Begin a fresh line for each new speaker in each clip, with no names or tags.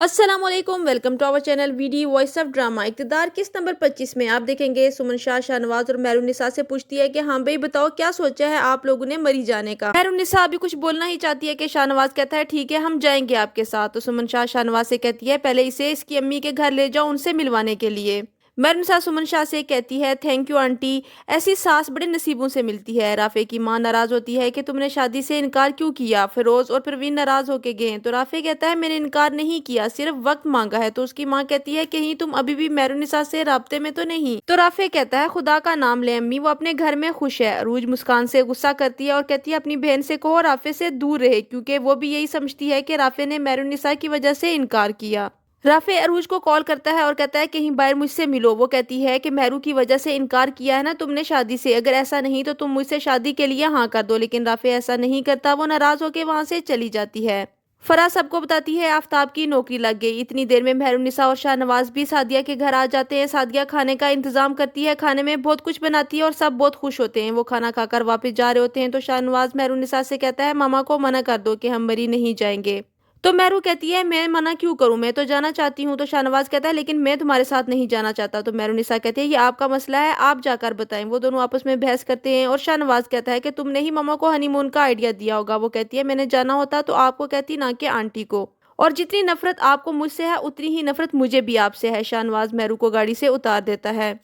अस्सलामुअलैकुम, welcome to our channel VD voice of drama. Iqtidar किस्त number 25 में आप देखेंगे सुमन शाह शाहनवाज और मेहरुन्निसा से पूछती है कि हाँ भाई बताओ क्या सोचा है आप लोगों ने मरी जाने का। मेहरुन्निसा अभी कुछ बोलना ही चाहती है कि शाहनवाज कहता है ठीक है हम जाएंगे आपके साथ। तो सुमन शाह शाहनवाज से कहती है पहले इसे इसकी अम्मी के घर ले जाओ उनसे मिलवाने के लिए। मेहरुन्निसा सुमन शाह से कहती है थैंक यू आंटी, ऐसी सास बड़े नसीबों से मिलती है। राफे की मां नाराज होती है कि तुमने शादी से इनकार क्यों किया। फिरोज और परवीन नाराज होके गए तो राफे कहता है मैंने इनकार नहीं किया, सिर्फ वक्त मांगा है। तो उसकी मां कहती है कहीं तुम अभी भी मेहरुन्निसा से राब्ते में तो नहीं। तो राफे कहता है खुदा का नाम ले अम्मी, वो अपने घर में खुश है। अरूज मुस्कान से गुस्सा करती है और कहती है अपनी बहन से कहो राफे से दूर रहे, क्योंकि वो भी यही समझती है कि राफे ने मेहरुन्निसा की वजह से इनकार किया। राफे अरूज को कॉल करता है और कहता है कहीं बाहर मुझसे मिलो। वो कहती है कि मेहरू की वजह से इनकार किया है ना तुमने शादी से, अगर ऐसा नहीं तो तुम मुझसे शादी के लिए हाँ कर दो। लेकिन राफे ऐसा नहीं करता, वो नाराज होकर वहां से चली जाती है। फराज सबको बताती है आफ्ताब की नौकरी लग गई। इतनी देर में मेहरुन्निसा और शाहनवाज भी सादिया के घर आ जाते हैं। सादिया खाने का इंतजाम करती है, खाने में बहुत कुछ बनाती है और सब बहुत खुश होते हैं। वो खाना खाकर वापस जा रहे होते हैं तो शाहनवाज मेहरुन्निसा से कहता है मामा को मना कर दो कि हम मरी नहीं जाएंगे। तो मेहरू कहती है मैं मना क्यों करूं, मैं तो जाना चाहती हूँ। तो शाहनवाज कहता है लेकिन मैं तुम्हारे साथ नहीं जाना चाहता। तो मेहरुन्निसा कहती है ये आपका मसला है, आप जाकर बताएं। वो दोनों आपस में बहस करते हैं और शाहनवाज कहता है कि तुमने ही मामा को हनीमून का आइडिया दिया होगा। वो कहती है मैंने जाना होता तो आपको कहती, ना कि आंटी को। और जितनी नफरत आपको मुझसे है उतनी ही नफरत मुझे भी आपसे है। शाहनवाज मेहरू को गाड़ी से उतार देता है।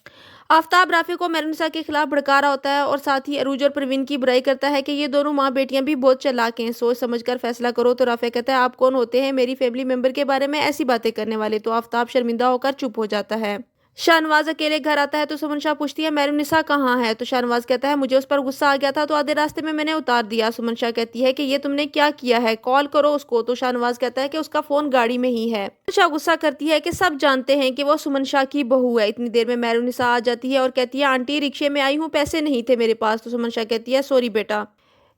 आफ्ताब राफे को मेहरुन्निसा के खिलाफ भड़का रहा होता है और साथ ही अरूज और परवीन की बुराई करता है कि ये दोनों माँ बेटियां भी बहुत चालाक हैं, सोच समझकर फैसला करो। तो राफे कहता है आप कौन होते हैं मेरी फैमिली मेंबर के बारे में ऐसी बातें करने वाले। तो आफ्ताब शर्मिंदा होकर चुप हो जाता है। शाहनवाज अकेले घर आता है तो सुमन शाह पूछती है मेहरुन्निसा कहाँ है। तो शाहनवाज कहता है मुझे उस पर गुस्सा आ गया था तो आधे रास्ते में मैंने उतार दिया। सुमन शाह कहती है कि ये तुमने क्या किया है, कॉल करो उसको। तो शाहनवाज कहता है कि उसका फोन गाड़ी में ही है। सुमन शाह गुस्सा करती है कि सब जानते हैं कि वो सुमन शाह की बहू है। इतनी देर में मेहरुन्निसा आ जाती है और कहती है आंटी रिक्शे में आई हूँ, पैसे नहीं थे मेरे पास। तो सुमन शाह कहती है सॉरी बेटा।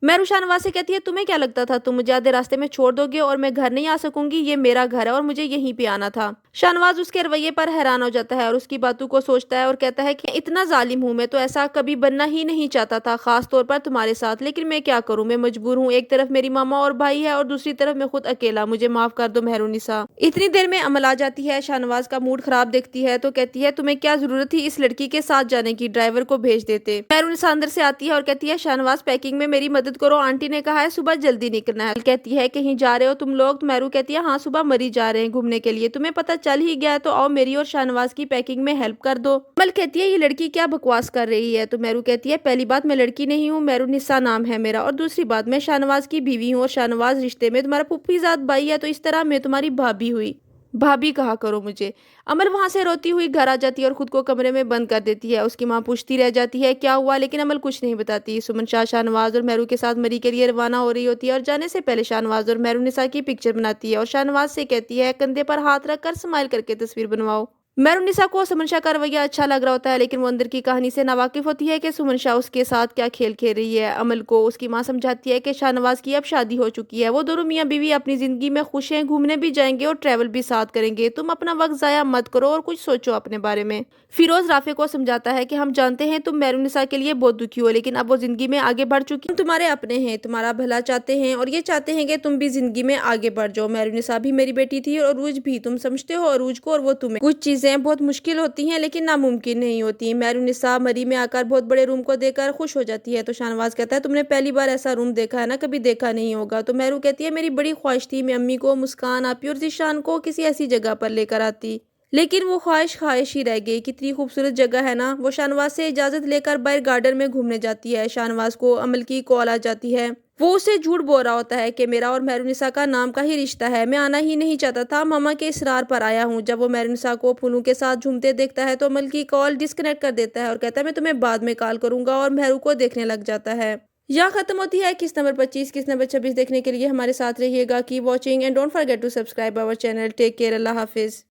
मेहरू शाहनवाज से कहती है तुम्हें क्या लगता था तुम मुझे आधे रास्ते में छोड़ दोगे और मैं घर नहीं आ सकूंगी, ये मेरा घर है और मुझे यहीं पे आना था। शाहनवाज उसके रवैये पर हैरान हो जाता है और उसकी बातों को सोचता है और कहता है कि इतना जालिम हूँ मैं तो ऐसा कभी बनना ही नहीं चाहता था, खास तौर पर तुम्हारे साथ। लेकिन मैं क्या करूँ, मैं मजबूर हूँ। एक तरफ मेरी मामा और भाई है और दूसरी तरफ मैं खुद अकेला, मुझे माफ कर दो मेहरुन्निसा। इतनी देर में अमल आ जाती है। शाहनवाज का मूड खराब देखती है तो कहती है तुम्हें क्या जरूरत थी इस लड़की के साथ जाने की, ड्राइवर को भेज देते। मेहरुन्निसा अंदर से आती है और कहती है शाहनवाज पैकिंग में मेरी मदद करो, आंटी ने कहा है सुबह जल्दी निकलना है। कहती है कहीं जा रहे हो तुम लोग। तो मेहरू कहती है हाँ सुबह मरी जा रहे हैं घूमने के लिए, तुम्हें पता चल ही गया है तो आओ मेरी और शाहनवाज की पैकिंग में हेल्प कर दो। अमल कहती है ये लड़की क्या बकवास कर रही है। तो मेहरू कहती है पहली बात मैं लड़की नहीं हूँ, मेहरुन्निसा नाम है मेरा, और दूसरी बात मैं शाहनवाज की बीवी हूँ और शाहनवाज रिश्ते में तुम्हारा पुप्पीजात भाई है, तो इस तरह मैं तुम्हारी भाभी हुई, भाभी कहा करो मुझे। अमल वहां से रोती हुई घर आ जाती है और खुद को कमरे में बंद कर देती है। उसकी माँ पूछती रह जाती है क्या हुआ, लेकिन अमल कुछ नहीं बताती। सुमन शाह शाहनवाज और मेहरू के साथ मरी के लिए रवाना हो रही होती है और जाने से पहले शाहनवाज और मेहरुन्निसा की पिक्चर बनाती है और शाहनवाज से कहती है कंधे पर हाथ रखकर स्माइल करके तस्वीर बनवाओ। मेहरुन्निसा को सुमन शाह का रवैया अच्छा लग रहा होता है, लेकिन वो अंदर की कहानी से नावाकिफ होती है कि सुमन शाह उसके साथ क्या खेल खेल रही है। अमल को उसकी माँ समझाती है कि शाहनवाज की अब शादी हो चुकी है, वो दोनों मियाँ बीवी अपनी जिंदगी में खुश हैं, घूमने भी जाएंगे और ट्रैवल भी साथ करेंगे। तुम अपना वक्त जाया मत करो और कुछ सोचो अपने बारे में। फिरोज राफे को समझाता है कि हम जानते हैं तुम मेहरुन्निसा के लिए बहुत दुखी हो, लेकिन अब वो जिंदगी में आगे बढ़ चुकी, हम तुम्हारे अपने हैं, तुम्हारा भला चाहते हैं और ये चाहते हैं कि तुम भी जिंदगी में आगे बढ़ जाओ। मेहरुन्निसा भी मेरी बेटी थी और अरूज भी, तुम समझते हो अरूज को और वो तुम्हें। कुछ चीजें बहुत मुश्किल होती हैं लेकिन नामुमकिन नहीं होती। मेहरुन्निसा मरी में आकर बहुत बड़े रूम को देखकर खुश हो जाती है। तो शाहनवाज कहता है तुमने पहली बार ऐसा रूम देखा है ना, कभी देखा नहीं होगा। तो मेहरू कहती है मेरी बड़ी ख्वाहिश थी मैं अम्मी को, मुस्कान आपी और जिशान को किसी ऐसी जगह पर लेकर आती, लेकिन वो ख्वाहिश ख्वाहिश ही रह गई। कितनी खूबसूरत जगह है ना। वो शाहनवाज से इजाजत लेकर बाहर गार्डन में घूमने जाती है। शाहनवाज को अमल की कॉल आ जाती है, वो उसे झूठ बोल रहा होता है कि मेरा और मेहरुन्निसा का नाम का ही रिश्ता है, मैं आना ही नहीं चाहता था, मामा के इसरार पर आया हूँ। जब वो मेहरुन्निसा को फूलों के साथ झूमते देखता है तो अमल की कॉल डिस्कनेक्ट कर देता है और कहता है मैं तुम्हें बाद में कॉल करूंगा, और मेहरू को देखने लग जाता है। यहाँ खत्म होती है किस्त नंबर 25। किस्त नंबर 26 देखने के लिए हमारे साथ रहिएगा। Keep watching and don't forget to subscribe our channel. Take care, अल्लाह हाफिज।